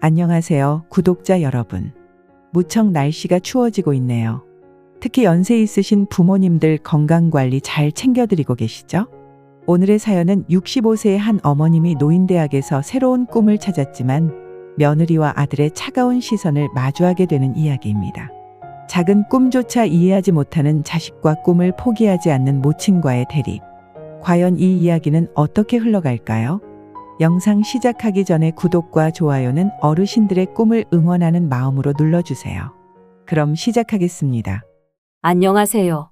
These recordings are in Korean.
안녕하세요, 구독자 여러분. 무척 날씨가 추워지고 있네요. 특히 연세 있으신 부모님들 건강관리 잘 챙겨드리고 계시죠? 오늘의 사연은 65세의 한 어머님이 노인대학에서 새로운 꿈을 찾았지만 며느리와 아들의 차가운 시선을 마주하게 되는 이야기입니다. 작은 꿈조차 이해하지 못하는 자식과 꿈을 포기하지 않는 모친과의 대립. 과연 이 이야기는 어떻게 흘러갈까요? 영상 시작하기 전에 구독과 좋아요는 어르신들의 꿈을 응원하는 마음으로 눌러주세요. 그럼 시작하겠습니다. 안녕하세요.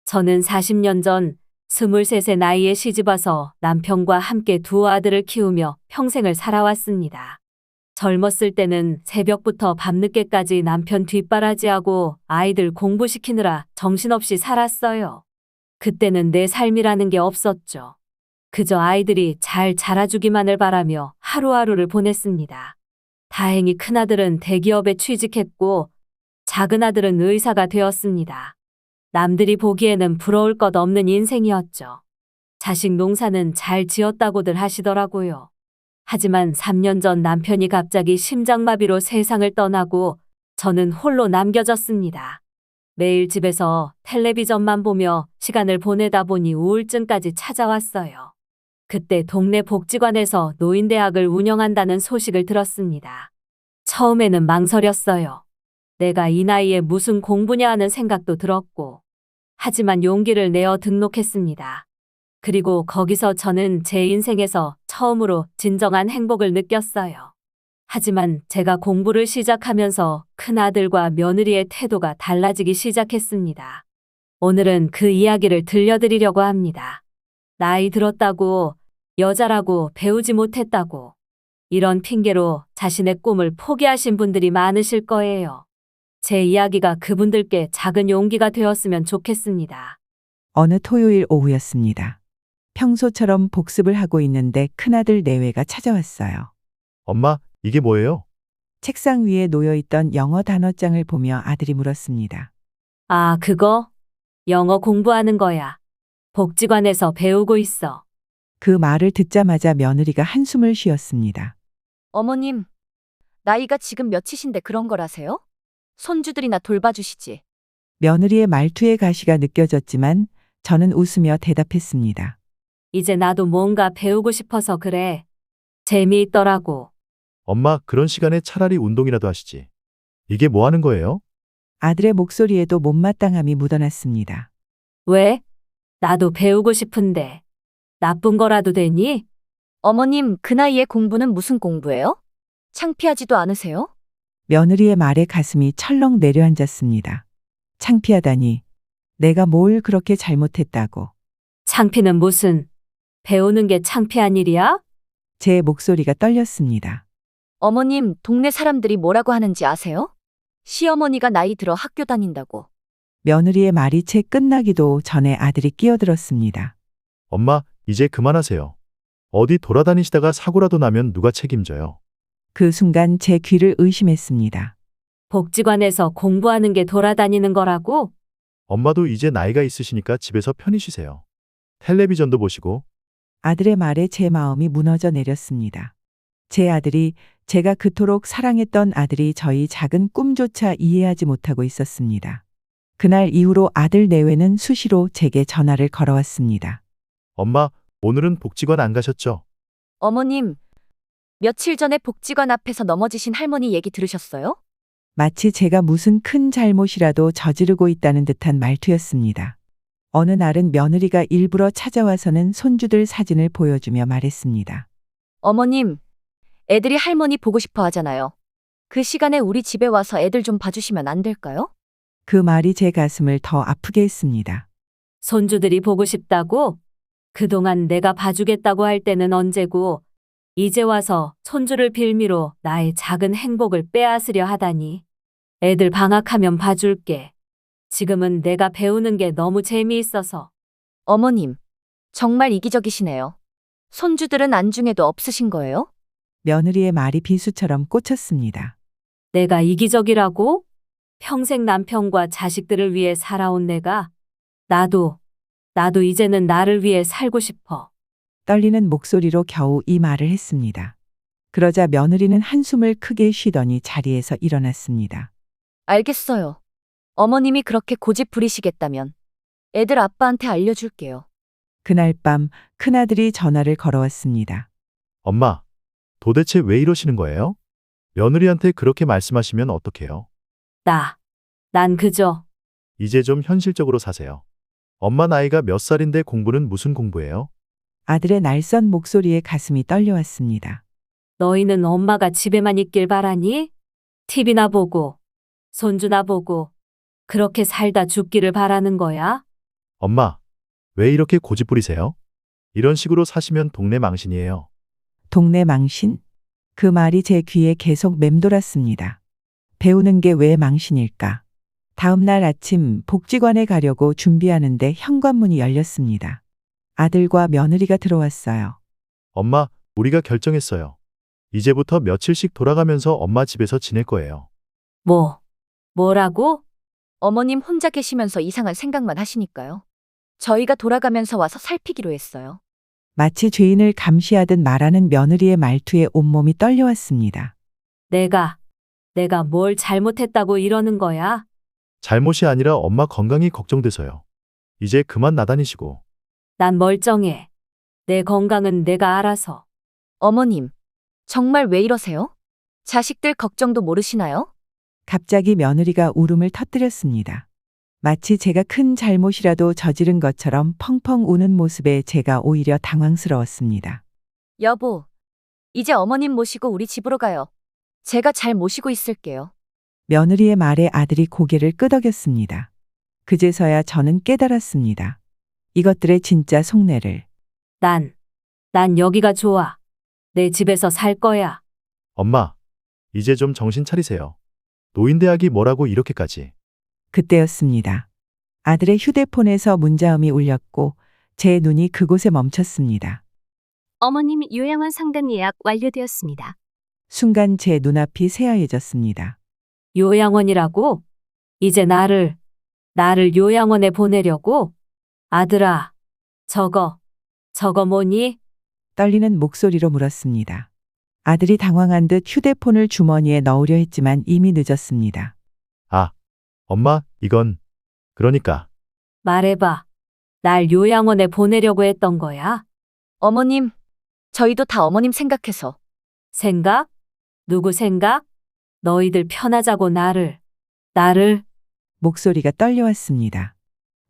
저는 40년 전 23세 나이에 시집와서 남편과 함께 두 아들을 키우며 평생을 살아왔습니다. 젊었을 때는 새벽부터 밤늦게까지 남편 뒷바라지하고 아이들 공부시키느라 정신없이 살았어요. 그때는 내 삶이라는 게 없었죠. 그저 아이들이 잘 자라주기만을 바라며 하루하루를 보냈습니다. 다행히 큰아들은 대기업에 취직했고 작은 아들은 의사가 되었습니다. 남들이 보기에는 부러울 것 없는 인생이었죠. 자식 농사는 잘 지었다고들 하시더라고요. 하지만 3년 전 남편이 갑자기 심장마비로 세상을 떠나고 저는 홀로 남겨졌습니다. 매일 집에서 텔레비전만 보며 시간을 보내다 보니 우울증까지 찾아왔어요. 그때 동네 복지관에서 노인대학을 운영한다는 소식을 들었습니다. 처음에는 망설였어요. 내가 이 나이에 무슨 공부냐 하는 생각도 들었고. 하지만 용기를 내어 등록했습니다. 그리고 거기서 저는 제 인생에서 처음으로 진정한 행복을 느꼈어요. 하지만 제가 공부를 시작하면서 큰아들과 며느리의 태도가 달라지기 시작했습니다. 오늘은 그 이야기를 들려드리려고 합니다. 나이 들었다고, 여자라고 배우지 못했다고, 이런 핑계로 자신의 꿈을 포기하신 분들이 많으실 거예요. 제 이야기가 그분들께 작은 용기가 되었으면 좋겠습니다. 어느 토요일 오후였습니다. 평소처럼 복습을 하고 있는데 큰아들 내외가 찾아왔어요. 엄마, 이게 뭐예요? 책상 위에 놓여있던 영어 단어장을 보며 아들이 물었습니다. 아, 그거? 영어 공부하는 거야. 복지관에서 배우고 있어. 그 말을 듣자마자 며느리가 한숨을 쉬었습니다. 어머님, 나이가 지금 몇이신데 그런 거라세요? 손주들이나 돌봐주시지. 며느리의 말투에 가시가 느껴졌지만 저는 웃으며 대답했습니다. 이제 나도 뭔가 배우고 싶어서 그래. 재미있더라고. 엄마, 그런 시간에 차라리 운동이라도 하시지. 이게 뭐 하는 거예요? 아들의 목소리에도 못마땅함이 묻어났습니다. 왜? 나도 배우고 싶은데. 나쁜 거라도 되니? 어머님, 그 나이에 공부는 무슨 공부예요? 창피하지도 않으세요? 며느리의 말에 가슴이 철렁 내려앉았습니다. 창피하다니. 내가 뭘 그렇게 잘못했다고. 창피는 무슨, 배우는 게 창피한 일이야? 제 목소리가 떨렸습니다. 어머님, 동네 사람들이 뭐라고 하는지 아세요? 시어머니가 나이 들어 학교 다닌다고. 며느리의 말이 채 끝나기도 전에 아들이 끼어들었습니다. 엄마, 이제 그만하세요. 어디 돌아다니시다가 사고라도 나면 누가 책임져요? 그 순간 제 귀를 의심했습니다. 복지관에서 공부하는 게 돌아다니는 거라고? 엄마도 이제 나이가 있으시니까 집에서 편히 쉬세요. 텔레비전도 보시고. 아들의 말에 제 마음이 무너져 내렸습니다. 제 아들이, 제가 그토록 사랑했던 아들이 저희 작은 꿈조차 이해하지 못하고 있었습니다. 그날 이후로 아들 내외는 수시로 제게 전화를 걸어왔습니다. 엄마, 오늘은 복지관 안 가셨죠? 어머님, 며칠 전에 복지관 앞에서 넘어지신 할머니 얘기 들으셨어요? 마치 제가 무슨 큰 잘못이라도 저지르고 있다는 듯한 말투였습니다. 어느 날은 며느리가 일부러 찾아와서는 손주들 사진을 보여주며 말했습니다. 어머님, 애들이 할머니 보고 싶어 하잖아요. 그 시간에 우리 집에 와서 애들 좀 봐주시면 안 될까요? 그 말이 제 가슴을 더 아프게 했습니다. 손주들이 보고 싶다고? 그동안 내가 봐주겠다고 할 때는 언제고, 이제 와서 손주를 빌미로 나의 작은 행복을 빼앗으려 하다니. 애들 방학하면 봐줄게. 지금은 내가 배우는 게 너무 재미있어서. 어머님, 정말 이기적이시네요. 손주들은 안중에도 없으신 거예요? 며느리의 말이 비수처럼 꽂혔습니다. 내가 이기적이라고? 평생 남편과 자식들을 위해 살아온 내가? 나도 이제는 나를 위해 살고 싶어. 떨리는 목소리로 겨우 이 말을 했습니다. 그러자 며느리는 한숨을 크게 쉬더니 자리에서 일어났습니다. 알겠어요. 어머님이 그렇게 고집 부리시겠다면 애들 아빠한테 알려줄게요. 그날 밤 큰아들이 전화를 걸어왔습니다. 엄마, 도대체 왜 이러시는 거예요? 며느리한테 그렇게 말씀하시면 어떡해요? 난 그저 이제 좀 현실적으로 사세요. 엄마 나이가 몇 살인데 공부는 무슨 공부예요? 아들의 날선 목소리에 가슴이 떨려왔습니다. 너희는 엄마가 집에만 있길 바라니? TV나 보고, 손주나 보고, 그렇게 살다 죽기를 바라는 거야? 엄마, 왜 이렇게 고집 부리세요? 이런 식으로 사시면 동네 망신이에요. 동네 망신? 그 말이 제 귀에 계속 맴돌았습니다. 배우는 게 왜 망신일까? 다음 날 아침 복지관에 가려고 준비하는데 현관문이 열렸습니다. 아들과 며느리가 들어왔어요. 엄마, 우리가 결정했어요. 이제부터 며칠씩 돌아가면서 엄마 집에서 지낼 거예요. 뭐라고? 어머님 혼자 계시면서 이상한 생각만 하시니까요. 저희가 돌아가면서 와서 살피기로 했어요. 마치 죄인을 감시하듯 말하는 며느리의 말투에 온몸이 떨려왔습니다. 내가 뭘 잘못했다고 이러는 거야? 잘못이 아니라 엄마 건강이 걱정돼서요. 이제 그만 나다니시고. 난 멀쩡해. 내 건강은 내가 알아서. 어머님, 정말 왜 이러세요? 자식들 걱정도 모르시나요? 갑자기 며느리가 울음을 터뜨렸습니다. 마치 제가 큰 잘못이라도 저지른 것처럼 펑펑 우는 모습에 제가 오히려 당황스러웠습니다. 여보, 이제 어머님 모시고 우리 집으로 가요. 제가 잘 모시고 있을게요. 며느리의 말에 아들이 고개를 끄덕였습니다. 그제서야 저는 깨달았습니다. 이것들의 진짜 속내를. 난 여기가 좋아. 내 집에서 살 거야. 엄마, 이제 좀 정신 차리세요. 노인대학이 뭐라고 이렇게까지. 그때였습니다. 아들의 휴대폰에서 문자음이 울렸고 제 눈이 그곳에 멈췄습니다. 어머님 요양원 상담 예약 완료되었습니다. 순간 제 눈앞이 새하얘졌습니다. 요양원이라고? 이제 나를 요양원에 보내려고? 아들아, 저거 뭐니? 떨리는 목소리로 물었습니다. 아들이 당황한 듯 휴대폰을 주머니에 넣으려 했지만 이미 늦었습니다. 아, 엄마, 이건. 그러니까. 말해봐. 날 요양원에 보내려고 했던 거야? 어머님, 저희도 다 어머님 생각해서. 생각? 누구 생각? 너희들 편하자고 나를. 목소리가 떨려왔습니다.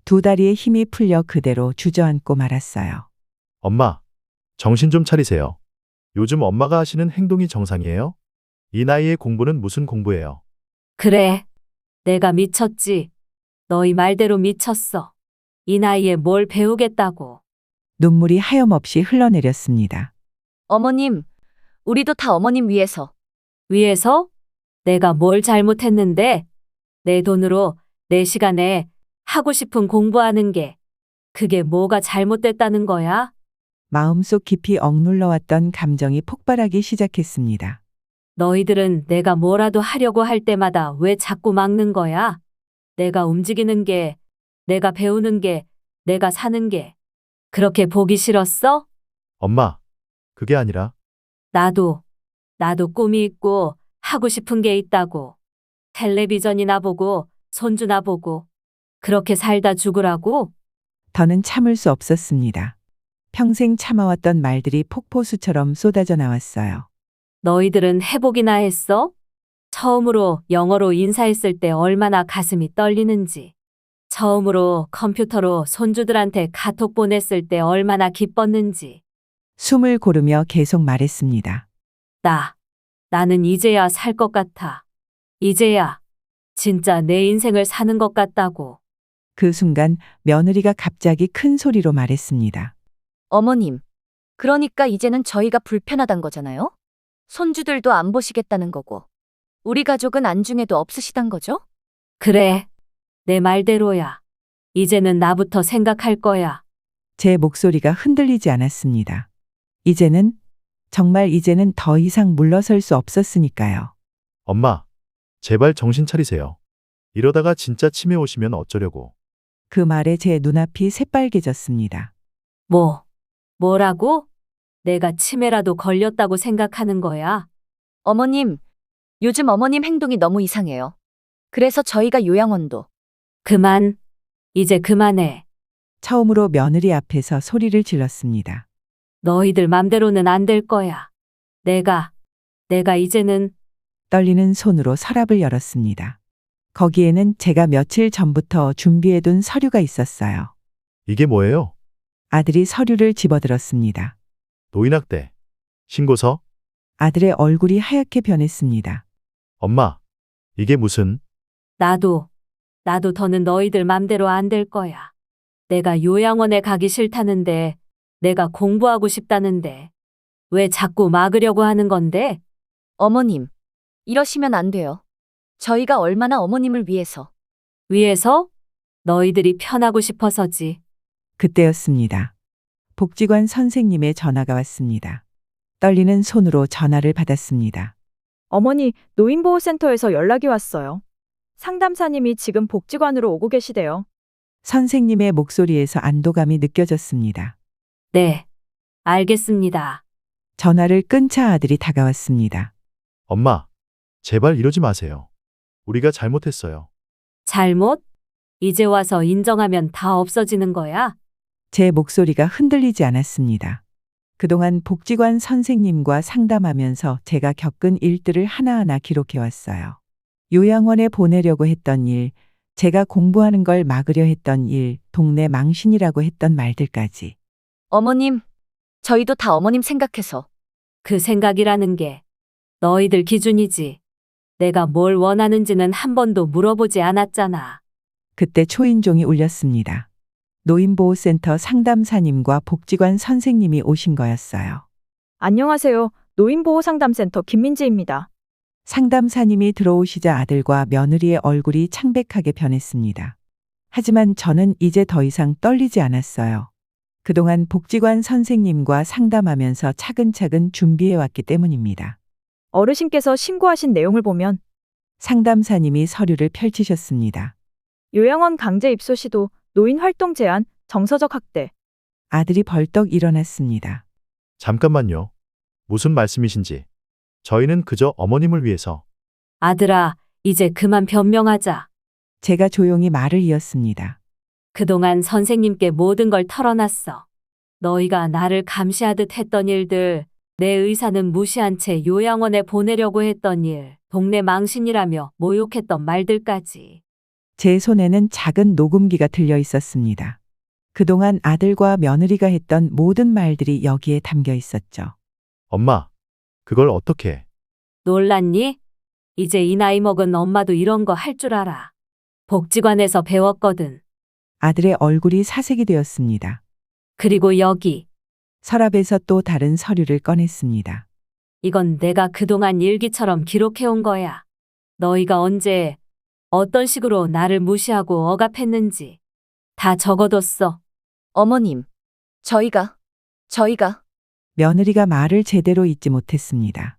두 다리에 힘이 풀려 그대로 주저앉고 말았어요. 엄마, 정신 좀 차리세요. 요즘 엄마가 하시는 행동이 정상이에요? 이 나이에 공부는 무슨 공부예요? 그래. 내가 미쳤지. 너희 말대로 미쳤어. 이 나이에 뭘 배우겠다고. 눈물이 하염없이 흘러내렸습니다. 어머님, 우리도 다 어머님 위해서. 위에서? 내가 뭘 잘못했는데? 내 돈으로, 내 시간에 하고 싶은 공부하는 게 그게 뭐가 잘못됐다는 거야? 마음속 깊이 억눌러왔던 감정이 폭발하기 시작했습니다. 너희들은 내가 뭐라도 하려고 할 때마다 왜 자꾸 막는 거야? 내가 움직이는 게, 내가 배우는 게, 내가 사는 게 그렇게 보기 싫었어? 엄마, 그게 아니라. 나도 꿈이 있고 하고 싶은 게 있다고. 텔레비전이나 보고 손주나 보고 그렇게 살다 죽으라고? 더는 참을 수 없었습니다. 평생 참아왔던 말들이 폭포수처럼 쏟아져 나왔어요. 너희들은 회복이나 했어? 처음으로 영어로 인사했을 때 얼마나 가슴이 떨리는지. 처음으로 컴퓨터로 손주들한테 카톡 보냈을 때 얼마나 기뻤는지. 숨을 고르며 계속 말했습니다. 나는 이제야 살 것 같아. 이제야 진짜 내 인생을 사는 것 같다고. 그 순간 며느리가 갑자기 큰 소리로 말했습니다. 어머님, 그러니까 이제는 저희가 불편하단 거잖아요? 손주들도 안 보시겠다는 거고. 우리 가족은 안중에도 없으시단 거죠? 그래, 내 말대로야. 이제는 나부터 생각할 거야. 제 목소리가 흔들리지 않았습니다. 이제는, 정말 이제는 더 이상 물러설 수 없었으니까요. 엄마, 제발 정신 차리세요. 이러다가 진짜 치매 오시면 어쩌려고. 그 말에 제 눈앞이 새빨개졌습니다. 뭐라고? 내가 치매라도 걸렸다고 생각하는 거야? 어머님, 요즘 어머님 행동이 너무 이상해요. 그래서 저희가 요양원도. 그만. 이제 그만해. 처음으로 며느리 앞에서 소리를 질렀습니다. 너희들 맘대로는 안 될 거야. 내가 이제는 떨리는 손으로 서랍을 열었습니다. 거기에는 제가 며칠 전부터 준비해둔 서류가 있었어요. 이게 뭐예요? 아들이 서류를 집어들었습니다. 노인학대. 신고서? 아들의 얼굴이 하얗게 변했습니다. 엄마, 이게 무슨? 나도 더는 너희들 맘대로 안 될 거야. 내가 요양원에 가기 싫다는데, 내가 공부하고 싶다는데, 왜 자꾸 막으려고 하는 건데? 어머님, 이러시면 안 돼요. 저희가 얼마나 어머님을 위해서. 위에서? 너희들이 편하고 싶어서지. 그때였습니다. 복지관 선생님의 전화가 왔습니다. 떨리는 손으로 전화를 받았습니다. 어머니, 노인보호센터에서 연락이 왔어요. 상담사님이 지금 복지관으로 오고 계시대요. 선생님의 목소리에서 안도감이 느껴졌습니다. 네, 알겠습니다. 전화를 끊자 아들이 다가왔습니다. 엄마, 제발 이러지 마세요. 우리가 잘못했어요. 잘못? 이제 와서 인정하면 다 없어지는 거야? 제 목소리가 흔들리지 않았습니다. 그동안 복지관 선생님과 상담하면서 제가 겪은 일들을 하나하나 기록해왔어요. 요양원에 보내려고 했던 일, 제가 공부하는 걸 막으려 했던 일, 동네 망신이라고 했던 말들까지. 어머님, 저희도 다 어머님 생각해서. 그 생각이라는 게 너희들 기준이지. 내가 뭘 원하는지는 한 번도 물어보지 않았잖아. 그때 초인종이 울렸습니다. 노인보호센터 상담사님과 복지관 선생님이 오신 거였어요. 안녕하세요. 노인보호상담센터 김민지입니다. 상담사님이 들어오시자 아들과 며느리의 얼굴이 창백하게 변했습니다. 하지만 저는 이제 더 이상 떨리지 않았어요. 그동안 복지관 선생님과 상담하면서 차근차근 준비해왔기 때문입니다. 어르신께서 신고하신 내용을 보면 상담사님이 서류를 펼치셨습니다. 요양원 강제 입소 시도, 노인 활동 제한, 정서적 학대. 아들이 벌떡 일어났습니다. 잠깐만요. 무슨 말씀이신지. 저희는 그저 어머님을 위해서. 아들아, 이제 그만 변명하자. 제가 조용히 말을 이었습니다. 그동안 선생님께 모든 걸 털어놨어. 너희가 나를 감시하듯 했던 일들, 내 의사는 무시한 채 요양원에 보내려고 했던 일, 동네 망신이라며 모욕했던 말들까지. 제 손에는 작은 녹음기가 들려 있었습니다. 그동안 아들과 며느리가 했던 모든 말들이 여기에 담겨 있었죠. 엄마, 그걸 어떻게? 놀랐니? 이제 이 나이 먹은 엄마도 이런 거 할 줄 알아. 복지관에서 배웠거든. 아들의 얼굴이 사색이 되었습니다. 그리고 여기, 서랍에서 또 다른 서류를 꺼냈습니다. 이건 내가 그동안 일기처럼 기록해온 거야. 너희가 언제, 어떤 식으로 나를 무시하고 억압했는지 다 적어뒀어. 어머님, 저희가. 며느리가 말을 제대로 잊지 못했습니다.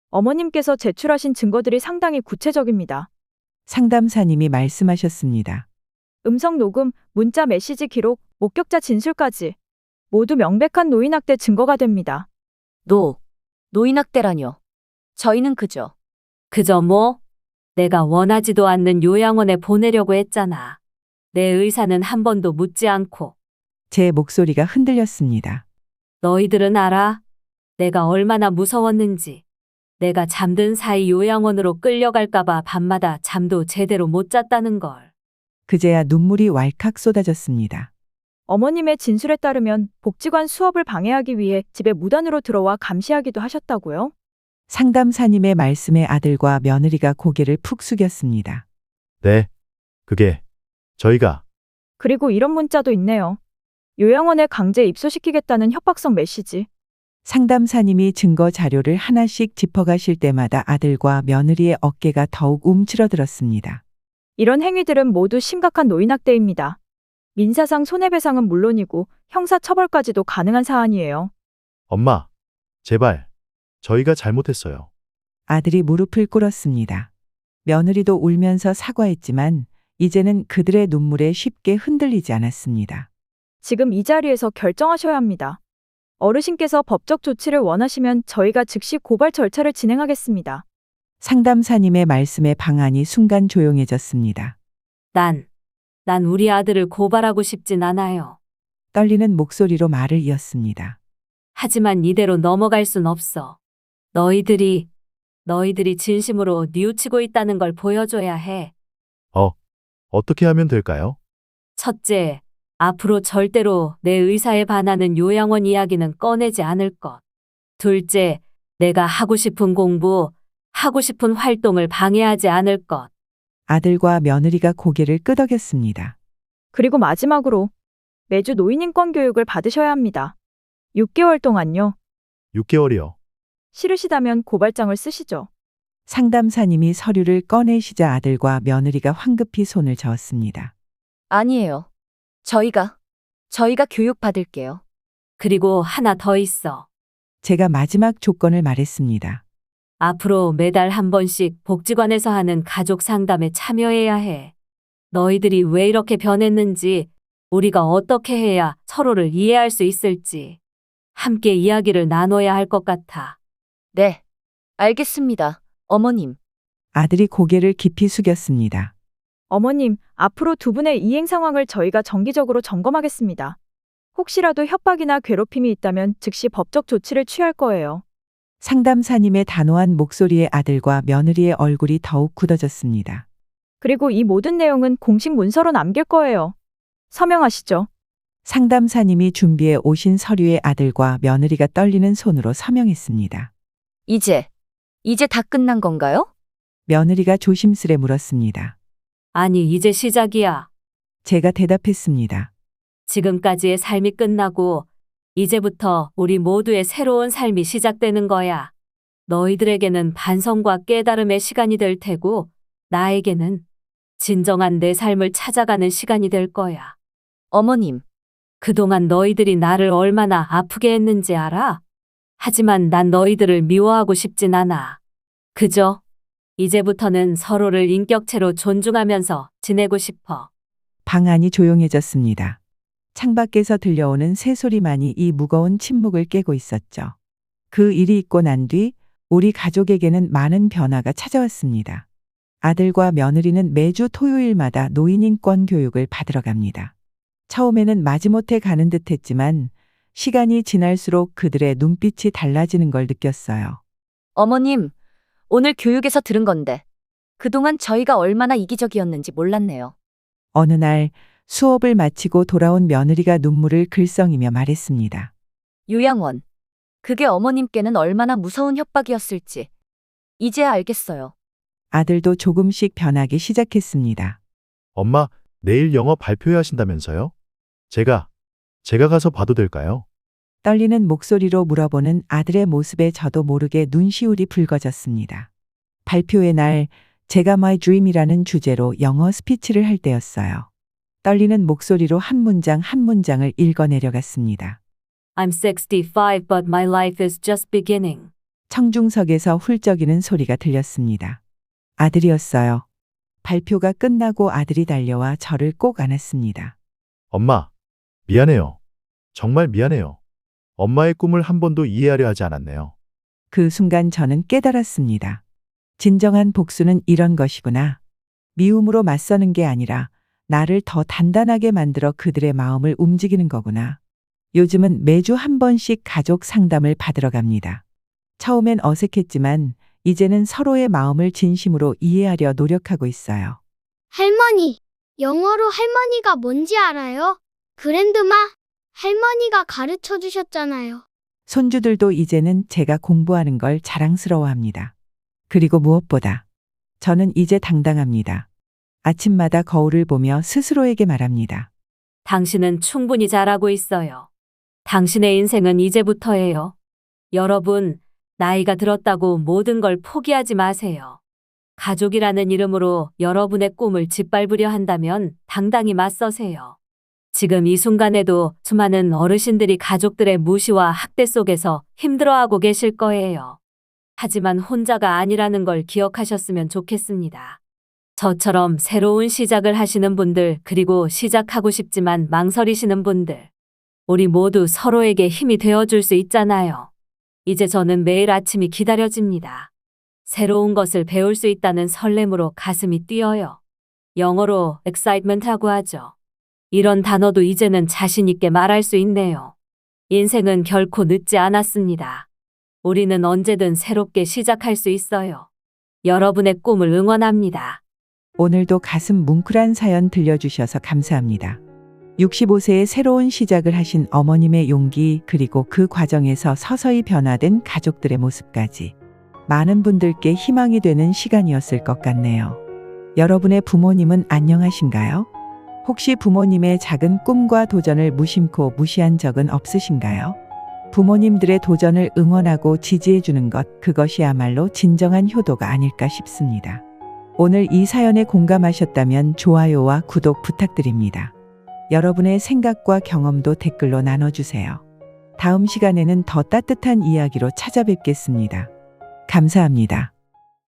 어머님께서 제출하신 증거들이 상당히 구체적입니다. 상담사님이 말씀하셨습니다. 음성 녹음, 문자 메시지 기록, 목격자 진술까지. 모두 명백한 노인학대 증거가 됩니다. 노인학대라뇨. 저희는 그저. 그저 뭐? 내가 원하지도 않는 요양원에 보내려고 했잖아. 내 의사는 한 번도 묻지 않고. 제 목소리가 흔들렸습니다. 너희들은 알아? 내가 얼마나 무서웠는지. 내가 잠든 사이 요양원으로 끌려갈까봐 밤마다 잠도 제대로 못 잤다는 걸. 그제야 눈물이 왈칵 쏟아졌습니다. 어머님의 진술에 따르면 복지관 수업을 방해하기 위해 집에 무단으로 들어와 감시하기도 하셨다고요? 상담사님의 말씀에 아들과 며느리가 고개를 푹 숙였습니다. 네, 그게 저희가. 그리고 이런 문자도 있네요. 요양원에 강제 입소시키겠다는 협박성 메시지. 상담사님이 증거 자료를 하나씩 짚어가실 때마다 아들과 며느리의 어깨가 더욱 움츠러들었습니다. 이런 행위들은 모두 심각한 노인학대입니다. 민사상 손해배상은 물론이고 형사처벌까지도 가능한 사안이에요. 엄마, 제발. 저희가 잘못했어요. 아들이 무릎을 꿇었습니다. 며느리도 울면서 사과했지만 이제는 그들의 눈물에 쉽게 흔들리지 않았습니다. 지금 이 자리에서 결정하셔야 합니다. 어르신께서 법적 조치를 원하시면 저희가 즉시 고발 절차를 진행하겠습니다. 상담사님의 말씀에 방안이 순간 조용해졌습니다. 난 우리 아들을 고발하고 싶진 않아요. 떨리는 목소리로 말을 이었습니다. 하지만 이대로 넘어갈 순 없어. 너희들이 진심으로 뉘우치고 있다는 걸 보여줘야 해. 어떻게 하면 될까요? 첫째, 앞으로 절대로 내 의사에 반하는 요양원 이야기는 꺼내지 않을 것. 둘째, 내가 하고 싶은 공부, 하고 싶은 활동을 방해하지 않을 것. 아들과 며느리가 고개를 끄덕였습니다. 그리고 마지막으로 매주 노인인권 교육을 받으셔야 합니다. 6개월 동안요. 6개월이요. 싫으시다면 고발장을 쓰시죠. 상담사님이 서류를 꺼내시자 아들과 며느리가 황급히 손을 저었습니다. 아니에요. 저희가 교육 받을게요. 그리고 하나 더 있어. 제가 마지막 조건을 말했습니다. 앞으로 매달 한 번씩 복지관에서 하는 가족 상담에 참여해야 해. 너희들이 왜 이렇게 변했는지, 우리가 어떻게 해야 서로를 이해할 수 있을지, 함께 이야기를 나눠야 할 것 같아. 네. 알겠습니다. 어머님. 아들이 고개를 깊이 숙였습니다. 어머님, 앞으로 두 분의 이행 상황을 저희가 정기적으로 점검하겠습니다. 혹시라도 협박이나 괴롭힘이 있다면 즉시 법적 조치를 취할 거예요. 상담사님의 단호한 목소리에 아들과 며느리의 얼굴이 더욱 굳어졌습니다. 그리고 이 모든 내용은 공식 문서로 남길 거예요. 서명하시죠. 상담사님이 준비해 오신 서류에 아들과 며느리가 떨리는 손으로 서명했습니다. 이제 다 끝난 건가요? 며느리가 조심스레 물었습니다. 아니, 이제 시작이야. 제가 대답했습니다. 지금까지의 삶이 끝나고 이제부터 우리 모두의 새로운 삶이 시작되는 거야. 너희들에게는 반성과 깨달음의 시간이 될 테고 나에게는 진정한 내 삶을 찾아가는 시간이 될 거야. 어머님. 그동안 너희들이 나를 얼마나 아프게 했는지 알아? 하지만 난 너희들을 미워하고 싶진 않아. 그저 이제부터는 서로를 인격체로 존중하면서 지내고 싶어. 방 안이 조용해졌습니다. 창밖에서 들려오는 새소리만이 이 무거운 침묵을 깨고 있었죠. 그 일이 있고 난 뒤 우리 가족에게는 많은 변화가 찾아왔습니다. 아들과 며느리는 매주 토요일마다 노인인권 교육을 받으러 갑니다. 처음에는 마지못해 가는 듯 했지만 시간이 지날수록 그들의 눈빛이 달라지는 걸 느꼈어요. 어머님, 오늘 교육에서 들은 건데 그동안 저희가 얼마나 이기적이었는지 몰랐네요. 어느 날 수업을 마치고 돌아온 며느리가 눈물을 글썽이며 말했습니다. 요양원. 그게 어머님께는 얼마나 무서운 협박이었을지 이제야 알겠어요. 아들도 조금씩 변하기 시작했습니다. 엄마, 내일 영어 발표회 하신다면서요? 제가 가서 봐도 될까요? 떨리는 목소리로 물어보는 아들의 모습에 저도 모르게 눈시울이 붉어졌습니다. 발표의 날 제가 My Dream이라는 주제로 영어 스피치를 할 때였어요. 떨리는 목소리로 한 문장 한 문장을 읽어내려갔습니다. I'm 65 but my life is just beginning. 청중석에서 훌쩍이는 소리가 들렸습니다. 아들이었어요. 발표가 끝나고 아들이 달려와 저를 꼭 안았습니다. 엄마, 미안해요. 정말 미안해요. 엄마의 꿈을 한 번도 이해하려 하지 않았네요. 그 순간 저는 깨달았습니다. 진정한 복수는 이런 것이구나. 미움으로 맞서는 게 아니라 나를 더 단단하게 만들어 그들의 마음을 움직이는 거구나. 요즘은 매주 한 번씩 가족 상담을 받으러 갑니다. 처음엔 어색했지만 이제는 서로의 마음을 진심으로 이해하려 노력하고 있어요. 할머니, 영어로 할머니가 뭔지 알아요? 그랜드마, 할머니가 가르쳐 주셨잖아요. 손주들도 이제는 제가 공부하는 걸 자랑스러워합니다. 그리고 무엇보다 저는 이제 당당합니다. 아침마다 거울을 보며 스스로에게 말합니다. 당신은 충분히 잘하고 있어요. 당신의 인생은 이제부터예요. 여러분, 나이가 들었다고 모든 걸 포기하지 마세요. 가족이라는 이름으로 여러분의 꿈을 짓밟으려 한다면 당당히 맞서세요. 지금 이 순간에도 수많은 어르신들이 가족들의 무시와 학대 속에서 힘들어하고 계실 거예요. 하지만 혼자가 아니라는 걸 기억하셨으면 좋겠습니다. 저처럼 새로운 시작을 하시는 분들, 그리고 시작하고 싶지만 망설이시는 분들, 우리 모두 서로에게 힘이 되어줄 수 있잖아요. 이제 저는 매일 아침이 기다려집니다. 새로운 것을 배울 수 있다는 설렘으로 가슴이 뛰어요. 영어로 excitement라고 하죠. 이런 단어도 이제는 자신 있게 말할 수 있네요. 인생은 결코 늦지 않았습니다. 우리는 언제든 새롭게 시작할 수 있어요. 여러분의 꿈을 응원합니다. 오늘도 가슴 뭉클한 사연 들려주셔서 감사합니다. 65세의 새로운 시작을 하신 어머님의 용기, 그리고 그 과정에서 서서히 변화된 가족들의 모습까지 많은 분들께 희망이 되는 시간이었을 것 같네요. 여러분의 부모님은 안녕하신가요? 혹시 부모님의 작은 꿈과 도전을 무심코 무시한 적은 없으신가요? 부모님들의 도전을 응원하고 지지해주는 것, 그것이야말로 진정한 효도가 아닐까 싶습니다. 오늘 이 사연에 공감하셨다면 좋아요와 구독 부탁드립니다. 여러분의 생각과 경험도 댓글로 나눠주세요. 다음 시간에는 더 따뜻한 이야기로 찾아뵙겠습니다. 감사합니다.